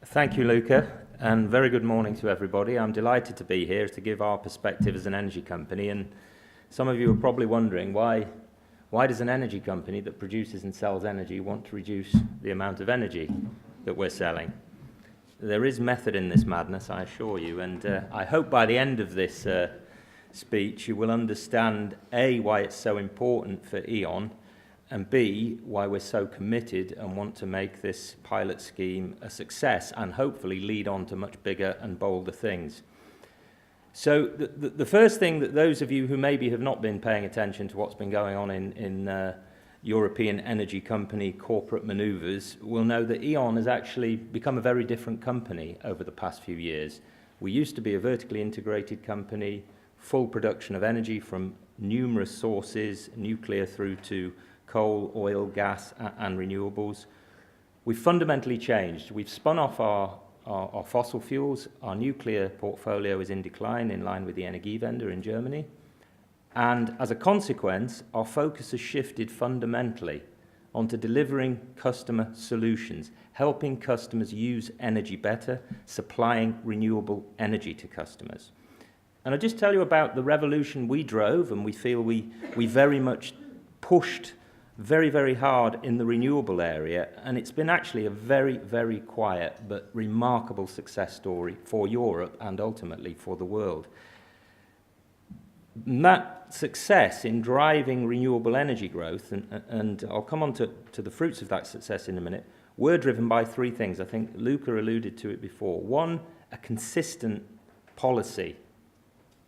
Thank you, Luca, and very good morning to everybody. I'm delighted to be here to give our perspective as an energy company, and some of you are probably wondering why does an energy company that produces and sells energy want to reduce the amount of energy that we're selling? There is method in this madness, I assure you, and I hope by the end of this speech you will understand A, why it's so important for E.ON, and B, why we're so committed and want to make this pilot scheme a success and hopefully lead on to much bigger and bolder things. So the first thing that those of you who maybe have not been paying attention to what's been going on in European energy company corporate manoeuvres will know that E.ON has actually become a very different company over the past few years. We used to be a vertically integrated company, full production of energy from numerous sources, nuclear through to coal, oil, gas, and renewables. We've fundamentally changed. We've spun off our fossil fuels. Our nuclear portfolio is in decline, in line with the Energiewende in Germany. And as a consequence, our focus has shifted fundamentally onto delivering customer solutions, helping customers use energy better, supplying renewable energy to customers. And I'll just tell you about the revolution we drove, and we feel we very much pushed very, very hard in the renewable area, and it's been actually a very, very quiet but remarkable success story for Europe and ultimately for the world. And that success in driving renewable energy growth, and I'll come on to the fruits of that success in a minute, were driven by three things. I think Luca alluded to it before. One, a consistent policy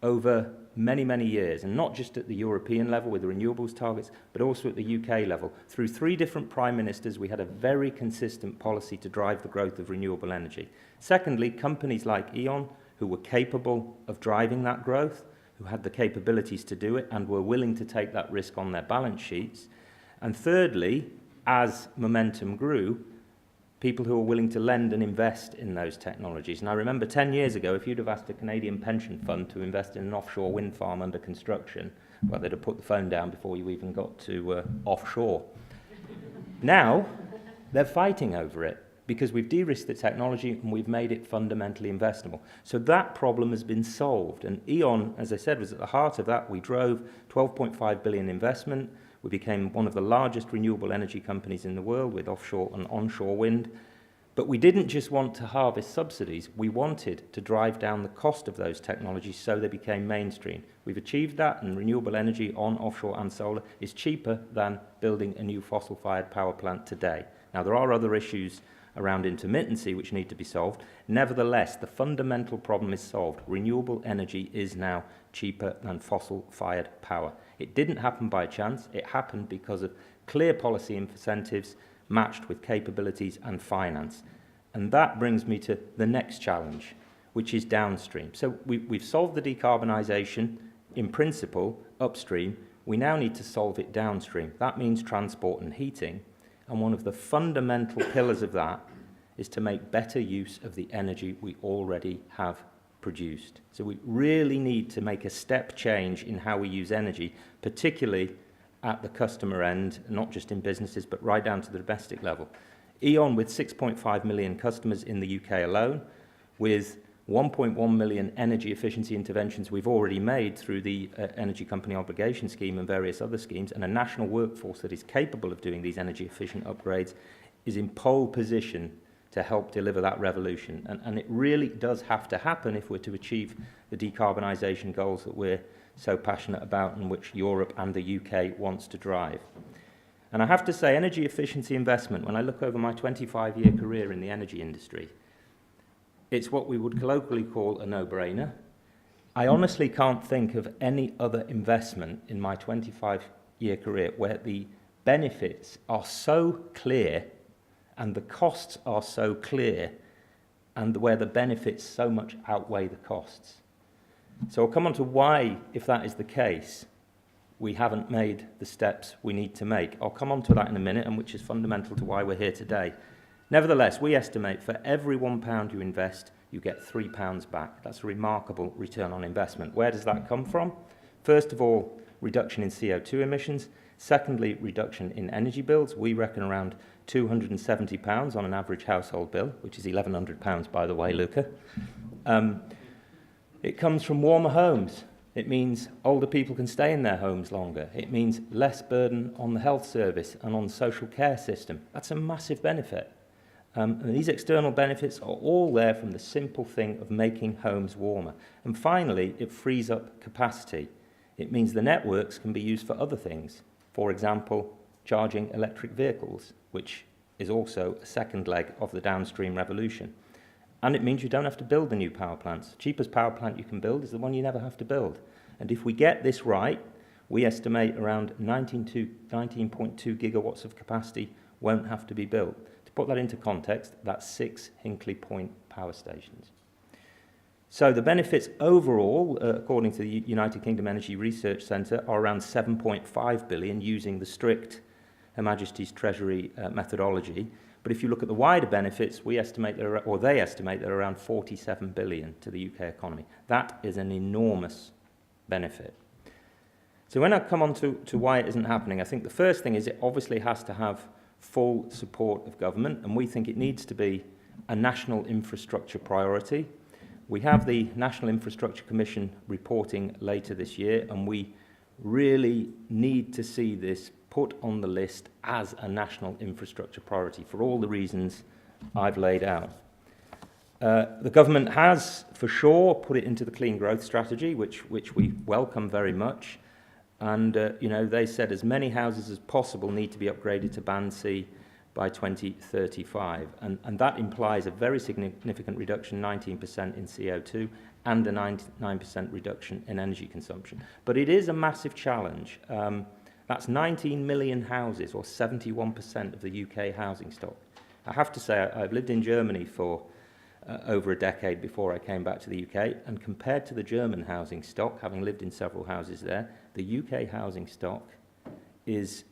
over many, many years, and not just at the European level with the renewables targets, but also at the UK level. Through three different prime ministers, we had a very consistent policy to drive the growth of renewable energy. Secondly, companies like E.ON, who were capable of driving that growth, who had the capabilities to do it, and were willing to take that risk on their balance sheets. And thirdly, as momentum grew, people who are willing to lend and invest in those technologies. And I remember 10 years ago, if you'd have asked a Canadian pension fund to invest in an offshore wind farm under construction, well, they'd have put the phone down before you even got to offshore. Now, they're fighting over it because we've de-risked the technology and we've made it fundamentally investable. So that problem has been solved. And E.ON, as I said, was at the heart of that. We drove 12.5 billion investment. We became one of the largest renewable energy companies in the world with offshore and onshore wind. But we didn't just want to harvest subsidies. We wanted to drive down the cost of those technologies so they became mainstream. We've achieved that, and renewable energy on offshore and solar is cheaper than building a new fossil-fired power plant today. Now, there are other issues around intermittency which need to be solved. Nevertheless, the fundamental problem is solved. Renewable energy is now cheaper than fossil-fired power. It didn't happen by chance. It happened because of clear policy incentives matched with capabilities and finance. And that brings me to the next challenge, which is downstream. So we've solved the decarbonisation in principle upstream. We now need to solve it downstream. That means transport and heating. And one of the fundamental pillars of that is to make better use of the energy we already have produced. So we really need to make a step change in how we use energy, particularly at the customer end, not just in businesses, but right down to the domestic level. E.ON, with 6.5 million customers in the UK alone, with 1.1 million energy efficiency interventions we've already made through the Energy Company Obligation Scheme and various other schemes, and a national workforce that is capable of doing these energy efficient upgrades, is in pole position to help deliver that revolution. And it really does have to happen if we're to achieve the decarbonisation goals that we're so passionate about and which Europe and the UK wants to drive. And I have to say, energy efficiency investment, when I look over my 25-year career in the energy industry, it's what we would colloquially call a no-brainer. I honestly can't think of any other investment in my 25-year career where the benefits are so clear and the costs are so clear, and where the benefits so much outweigh the costs. So I'll come on to why, if that is the case, we haven't made the steps we need to make. I'll come on to that in a minute, and which is fundamental to why we're here today. Nevertheless, we estimate for every £1 you invest, you get £3 back. That's a remarkable return on investment. Where does that come from? First of all, reduction in CO2 emissions. Secondly, reduction in energy bills. We reckon around £270 on an average household bill, which is £1,100, by the way, Luca. It comes from warmer homes. It means older people can stay in their homes longer. It means less burden on the health service and on the social care system. That's a massive benefit. And these external benefits are all there from the simple thing of making homes warmer. And finally, it frees up capacity. It means the networks can be used for other things. For example, charging electric vehicles, which is also a second leg of the downstream revolution. And it means you don't have to build the new power plants. The cheapest power plant you can build is the one you never have to build. And if we get this right, we estimate around 19.2 gigawatts of capacity won't have to be built. To put that into context, that's 6 Hinkley Point power stations. So the benefits overall, according to the United Kingdom Energy Research Centre, are around 7.5 billion using the strict Her Majesty's Treasury methodology. But if you look at the wider benefits, they estimate they're around 47 billion to the UK economy. That is an enormous benefit. So when I come on to why it isn't happening, I think the first thing is it obviously has to have full support of government, and we think it needs to be a national infrastructure priority. We have the National Infrastructure Commission reporting later this year, and we really need to see this put on the list as a national infrastructure priority for all the reasons I've laid out. The government has, for sure, put it into the clean growth strategy, which we welcome very much. And, they said as many houses as possible need to be upgraded to Band C by 2035. And that implies a very significant reduction, 19% in CO2, and a 9% reduction in energy consumption. But it is a massive challenge. That's 19 million houses, or 71% of the UK housing stock. I have to say, I've lived in Germany for over a decade before I came back to the UK, and compared to the German housing stock, having lived in several houses there, the UK housing stock is,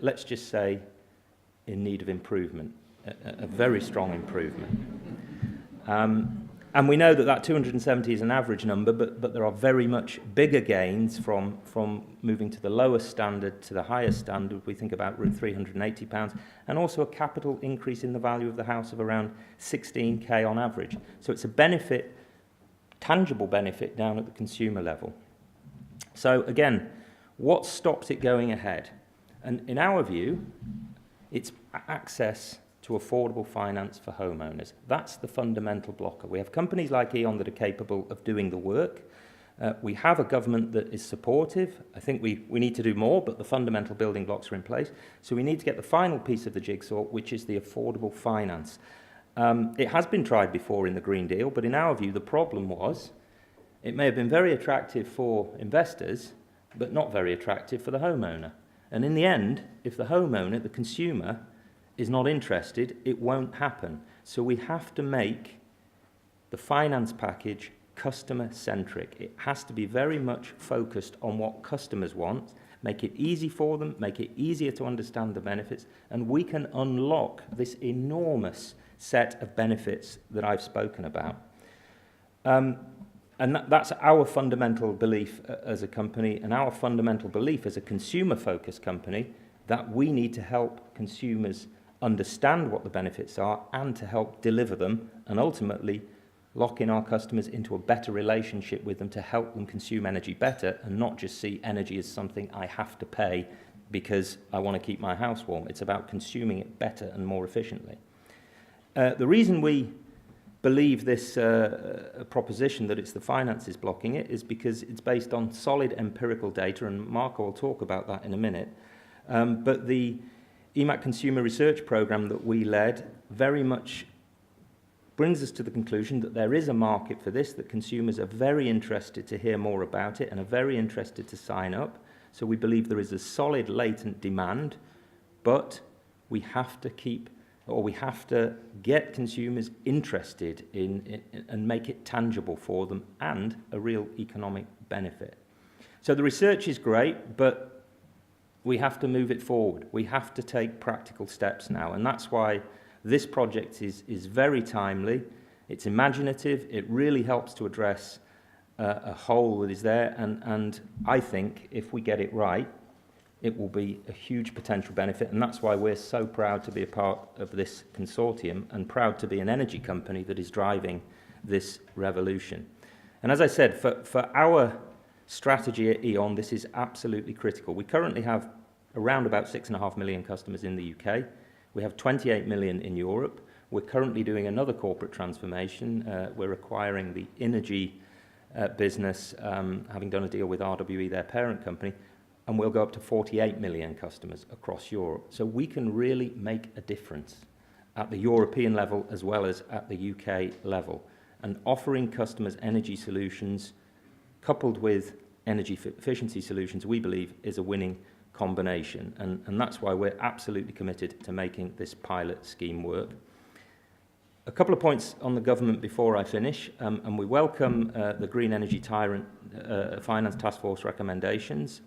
let's just say, in need of improvement, a very strong improvement. And we know that 270 is an average number, but there are very much bigger gains from moving to the lowest standard to the highest standard. We think about £380, and also a capital increase in the value of the house of around 16k on average. So it's a benefit, tangible benefit down at the consumer level. So again, what stops it going ahead? And in our view, it's access to affordable finance for homeowners. That's the fundamental blocker. We have companies like E.ON that are capable of doing the work. We have a government that is supportive. I think we need to do more, but the fundamental building blocks are in place. So we need to get the final piece of the jigsaw, which is the affordable finance. It has been tried before in the Green Deal, but in our view, the problem was it may have been very attractive for investors, but not very attractive for the homeowner. And in the end, if the homeowner, the consumer, is not interested, it won't happen. So we have to make the finance package customer-centric. It has to be very much focused on what customers want, make it easy for them, make it easier to understand the benefits, and we can unlock this enormous set of benefits that I've spoken about. And that's our fundamental belief as a company, and our fundamental belief as a consumer-focused company, that we need to help consumers understand what the benefits are and to help deliver them, and ultimately lock in our customers into a better relationship with them to help them consume energy better and not just see energy as something I have to pay because I want to keep my house warm. It's about consuming it better and more efficiently. The reason we believe this proposition that it's the finances blocking it is because it's based on solid empirical data, and Marco will talk about that in a minute. But the EMAC Consumer Research Programme that we led very much brings us to the conclusion that there is a market for this, that consumers are very interested to hear more about it and are very interested to sign up. So we believe there is a solid latent demand, but we have to get consumers interested in and make it tangible for them and a real economic benefit. So the research is great, but we have to move it forward. We have to take practical steps now, and that's why this project is very timely. It's imaginative. It really helps to address a hole that is there, and I think if we get it right, it will be a huge potential benefit, and that's why we're so proud to be a part of this consortium and proud to be an energy company that is driving this revolution. And as I said, for our strategy at E.ON, this is absolutely critical. We currently have around about 6.5 million customers in the UK. We have 28 million in Europe. We're currently doing another corporate transformation. We're acquiring the energy business, having done a deal with RWE, their parent company, and we'll go up to 48 million customers across Europe. So we can really make a difference at the European level as well as at the UK level. And offering customers energy solutions coupled with energy efficiency solutions, we believe, is a winning combination. And that's why we're absolutely committed to making this pilot scheme work. A couple of points on the government before I finish, and we welcome the Green Energy Tyrant Finance Task Force recommendations.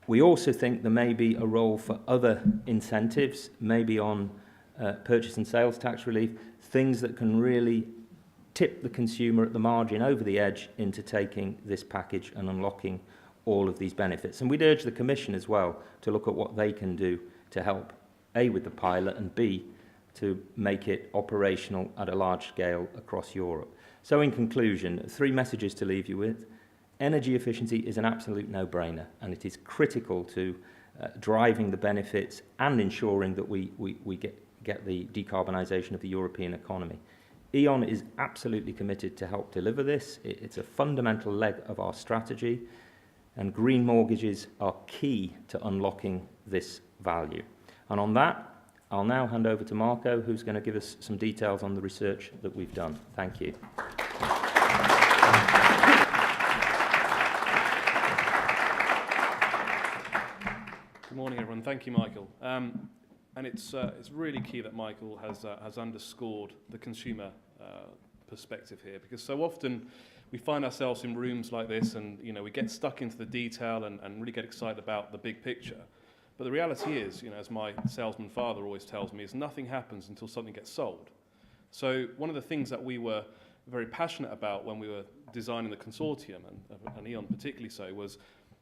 We also think there may be a role for other incentives, maybe on purchase and sales tax relief, things that can really tip the consumer at the margin over the edge into taking this package and unlocking all of these benefits. And we'd urge the Commission as well to look at what they can do to help, A, with the pilot, and B, to make it operational at a large scale across Europe. So in conclusion, 3 messages to leave you with. Energy efficiency is an absolute no-brainer, and it is critical to driving the benefits and ensuring that we get the decarbonisation of the European economy. E.ON is absolutely committed to help deliver this. It's a fundamental leg of our strategy, and green mortgages are key to unlocking this value. And on that, I'll now hand over to Marco, who's going to give us some details on the research that we've done. Thank you. Good morning, everyone. Thank you, Michael. And it's really key that Michael has underscored the consumer perspective here, because so often we find ourselves in rooms like this, and we get stuck into the detail and really get excited about the big picture. But the reality is, as my salesman father always tells me, is nothing happens until something gets sold. So one of the things that we were very passionate about when we were designing the consortium, and E.ON particularly so, was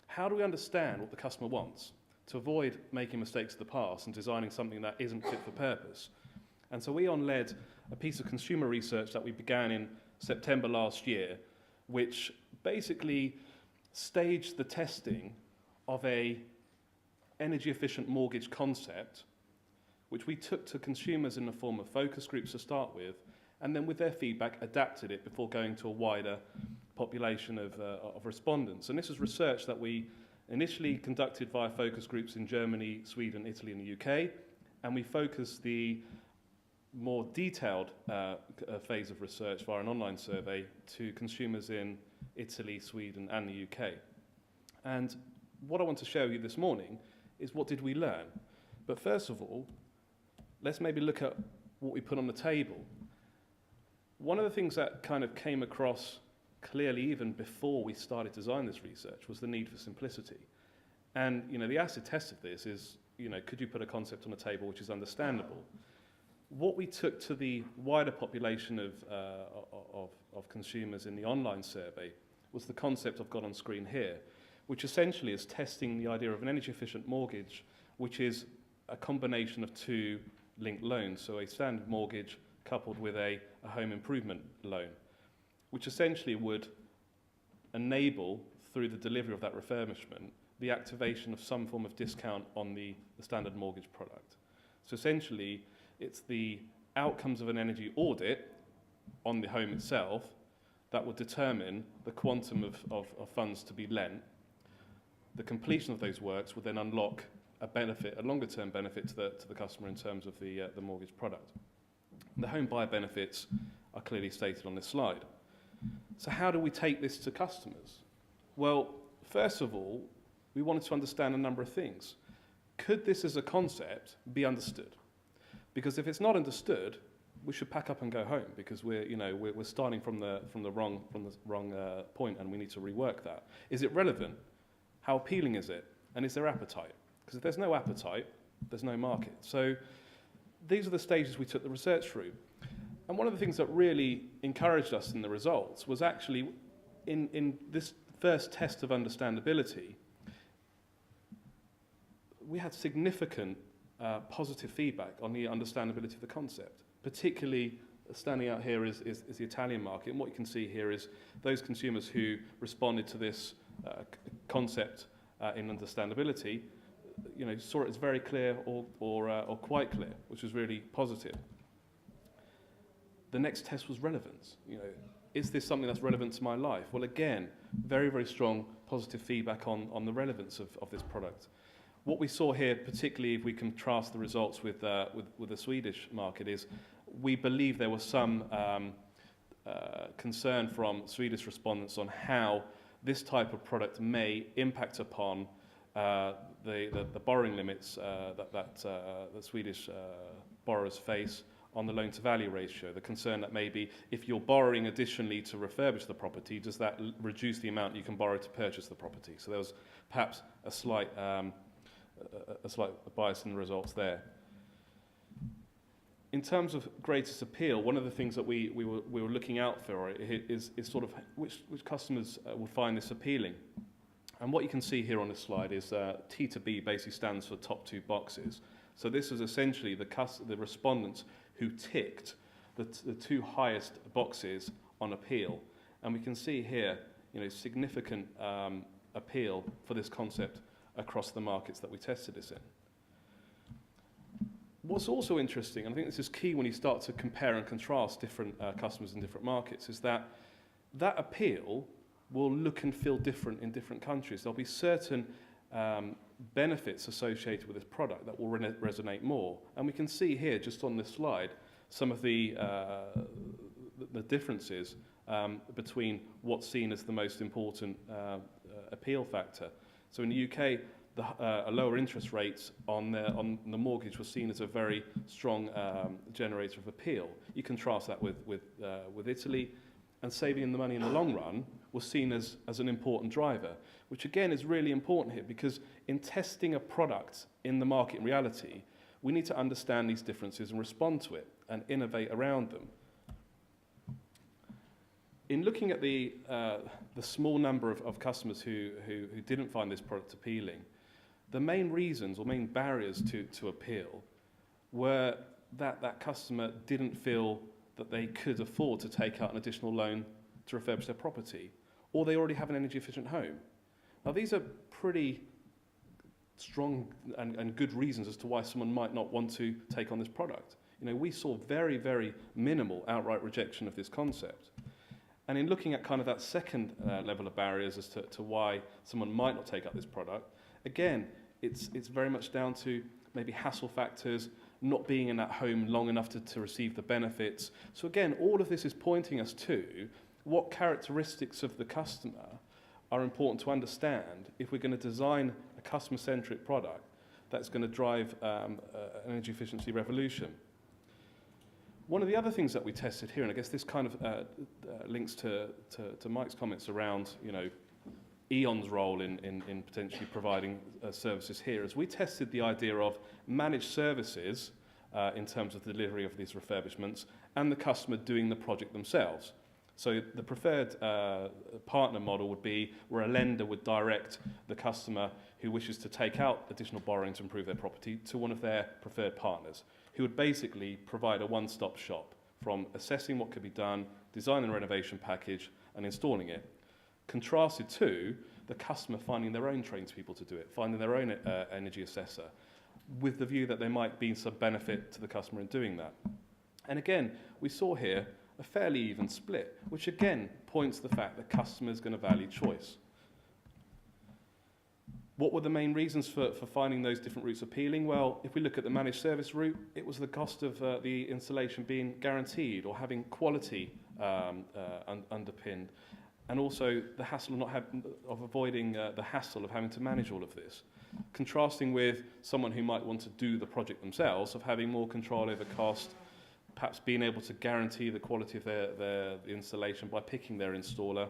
how do we understand what the customer wants to avoid making mistakes of the past and designing something that isn't fit for purpose. And so E.ON led a piece of consumer research that we began in September last year, which basically staged the testing of a energy efficient mortgage concept, which we took to consumers in the form of focus groups to start with, and then with their feedback adapted it before going to a wider population of respondents. And this is research that we initially conducted via focus groups in Germany, Sweden, Italy and the UK, and we focused the more detailed phase of research via an online survey to consumers in Italy, Sweden and the UK. And what I want to show you this morning is what did we learn. But first of all, let's maybe look at what we put on the table. One of the things that kind of came across clearly even before we started designing this research was the need for simplicity. And the acid test of this is, could you put a concept on the table which is understandable? What we took to the wider population of consumers in the online survey was the concept I've got on screen here, which essentially is testing the idea of an energy efficient mortgage, which is a combination of 2 linked loans, so a standard mortgage coupled with a home improvement loan, which essentially would enable, through the delivery of that refurbishment, the activation of some form of discount on the standard mortgage product. So essentially, it's the outcomes of an energy audit on the home itself that will determine the quantum of funds to be lent. The completion of those works will then unlock a benefit, a longer-term benefit to the customer in terms of the mortgage product. And the home buyer benefits are clearly stated on this slide. So how do we take this to customers? Well, first of all, we wanted to understand a number of things. Could this as a concept be understood? Because if it's not understood, we should pack up and go home, because we're starting from the wrong point, and we need to rework that. Is it relevant? How appealing is it? And is there appetite? Because if there's no appetite, there's no market. So these are the stages we took the research through. And one of the things that really encouraged us in the results was actually in this first test of understandability, we had significant positive feedback on the understandability of the concept. Particularly standing out here is the Italian market. And what you can see here is those consumers who responded to this concept in understandability, saw it as very clear or quite clear, which was really positive. The next test was relevance. Is this something that's relevant to my life? Well, again, very, very strong positive feedback on the relevance of this product. What we saw here, particularly if we contrast the results with the Swedish market, is we believe there was some concern from Swedish respondents on how this type of product may impact upon the borrowing limits that the Swedish borrowers face on the loan-to-value ratio. The concern that maybe if you're borrowing additionally to refurbish the property, does that reduce the amount you can borrow to purchase the property? So there was perhaps a slight bias in the results there. In terms of greatest appeal, one of the things that we were looking out for is sort of which customers will find this appealing. And what you can see here on this slide is T to B basically stands for top two boxes. So this is essentially the respondents who ticked the two highest boxes on appeal. And we can see here, significant appeal for this concept across the markets that we tested this in. What's also interesting, and I think this is key when you start to compare and contrast different customers in different markets, is that appeal will look and feel different in different countries. There'll be certain benefits associated with this product that will resonate more. And we can see here, just on this slide, some of the differences between what's seen as the most important appeal factor. So in the UK, a lower interest rates on the mortgage was seen as a very strong generator of appeal. You contrast that with Italy, and saving the money in the long run was seen as an important driver, which again is really important here, because in testing a product in the market in reality, we need to understand these differences and respond to it and innovate around them. In looking at the small number of customers who didn't find this product appealing, the main reasons or main barriers to appeal were that customer didn't feel that they could afford to take out an additional loan to refurbish their property, or they already have an energy efficient home. Now these are pretty strong and good reasons as to why someone might not want to take on this product. We saw very, very minimal outright rejection of this concept. And in looking at kind of that second level of barriers as to why someone might not take up this product, again, it's very much down to maybe hassle factors, not being in that home long enough to receive the benefits. So again, all of this is pointing us to what characteristics of the customer are important to understand if we're going to design a customer-centric product that's going to drive an energy efficiency revolution. One of the other things that we tested here, and I guess this kind of links to Mike's comments around, E.ON's role in potentially providing services here, is we tested the idea of managed services in terms of the delivery of these refurbishments and the customer doing the project themselves. So the preferred partner model would be where a lender would direct the customer who wishes to take out additional borrowing to improve their property to one of their preferred partners, who would basically provide a one-stop shop from assessing what could be done, designing a renovation package, and installing it. Contrasted to the customer finding their own tradespeople to do it, finding their own energy assessor, with the view that there might be some benefit to the customer in doing that. And again, we saw here a fairly even split, which again points to the fact that customers are going to value choice. What were the main reasons for finding those different routes appealing? Well, if we look at the managed service route, it was the cost of the installation being guaranteed or having quality underpinned, and also the hassle of avoiding the hassle of having to manage all of this. Contrasting with someone who might want to do the project themselves, of having more control over cost, perhaps being able to guarantee the quality of the installation by picking their installer,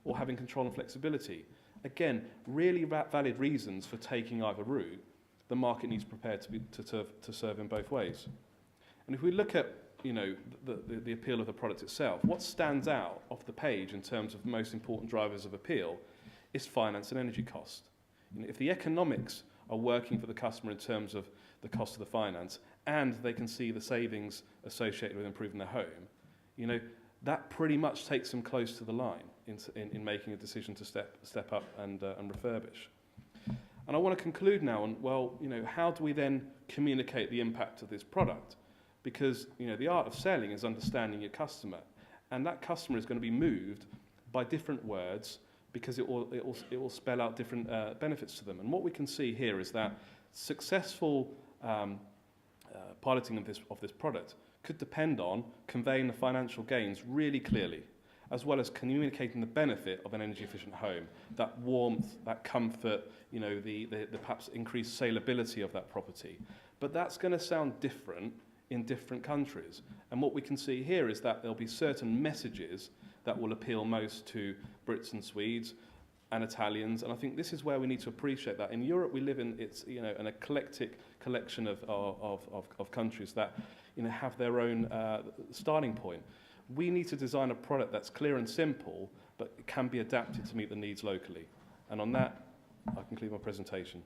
or having control and flexibility. Again, really valid reasons for taking either route. The market needs prepared to serve in both ways. And if we look at the appeal of the product itself, what stands out off the page in terms of most important drivers of appeal is finance and energy cost. If the economics are working for the customer in terms of the cost of the finance, and they can see the savings associated with improving their home, you know, that pretty much takes them close to the line in making a decision to step up and refurbish. And I want to conclude now on, well, you know, how do we then communicate the impact of this product? Because, you know, the art of selling is understanding your customer, and that customer is going to be moved by different words because it will spell out different benefits to them. And what we can see here is that successful piloting of this product could depend on conveying the financial gains really clearly, as well as communicating the benefit of an energy-efficient home, that warmth, that comfort, you know, the perhaps increased saleability of that property. But that's going to sound different in different countries. And what we can see here is that there'll be certain messages that will appeal most to Brits and Swedes and Italians, and I think this is where we need to appreciate that. In Europe, we live in an eclectic collection of countries that, you know, have their own starting point. We need to design a product that's clear and simple, but it can be adapted to meet the needs locally. And on that, I conclude my presentation.